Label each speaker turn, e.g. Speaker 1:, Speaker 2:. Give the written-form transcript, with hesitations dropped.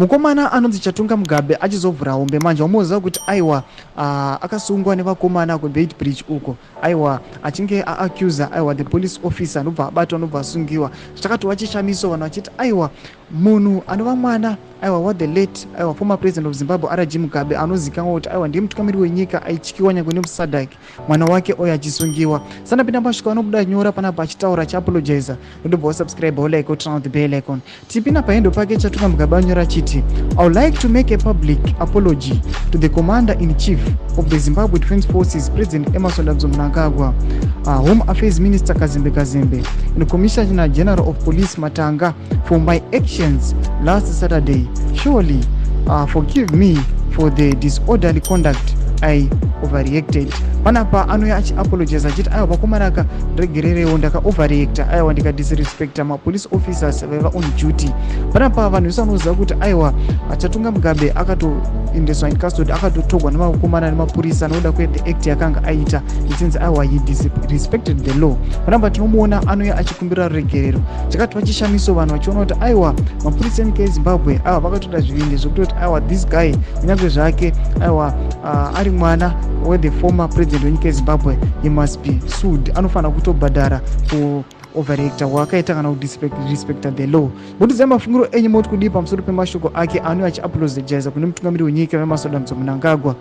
Speaker 1: Mukomana anonzi Chatunga Mugabe achizovhura hombe manje wamuza kuti aiwa akasungwa nevakomana kuBait Bridge uko aiwa achinge accuser aiwa the police officer nobva abatwa nobva asungiwa chakatova chishamiso vanhu vachiti aiwa munhu anova mwana aiwa what the late aiwa former president of Zimbabwe RG Mugabe anozikanwa kuti aiwa ndiye mutungamiri wenyika aityiwa nyangwe nemuSADC mwana wake oyo achisungiwa sanapinda pasvika anobuda nyora panapa achitaura chiapologizer ndobva wasubscribe like turn on the bell icon tipina paendo pake Chatunga Mugabe anyora chiti I would like to make a public apology to the Commander-in-Chief of the Zimbabwe Defense Forces, President Emerson Mnangagwa, Home Affairs Minister Kazembe, and Commissioner General of Police Matanga for my actions last Saturday. Surely forgive me for the disorderly conduct I overreacted. Panapa anoya achi apologize achiti aiwa vakomana akaregererewo ndaka overreacta aiwa ndika disrespecta ma police officers vaiva on duty. Panapa vanhu vese vanoziva kuti aiwa Chatunga Mugabe akatoendeswa in custody akatotogwa nemakomana nemapurisa anoda the act yakanga aita since aiwa he disrespected the law. Panapa tinomuona anoya achikumbira regerero chakatova chishamiso vanhu vachiona kuti aiwa mapurisa enyika yeZimbabwe aiwa vakatoda zvivindi zvokutoti aiwa this guy kunyange zvake aiwa ari mwana the former president wenyika yeZimbabwe he must be sued anofanira kutobhadhara ku overreacta wakaita kana kudisrespecta the law. Mutiziva mafungiro enyu moti kudii pamusoro pemashoko ake anouya achiapologiza kune mutungamiri wenyika Emerson Mnangagwa.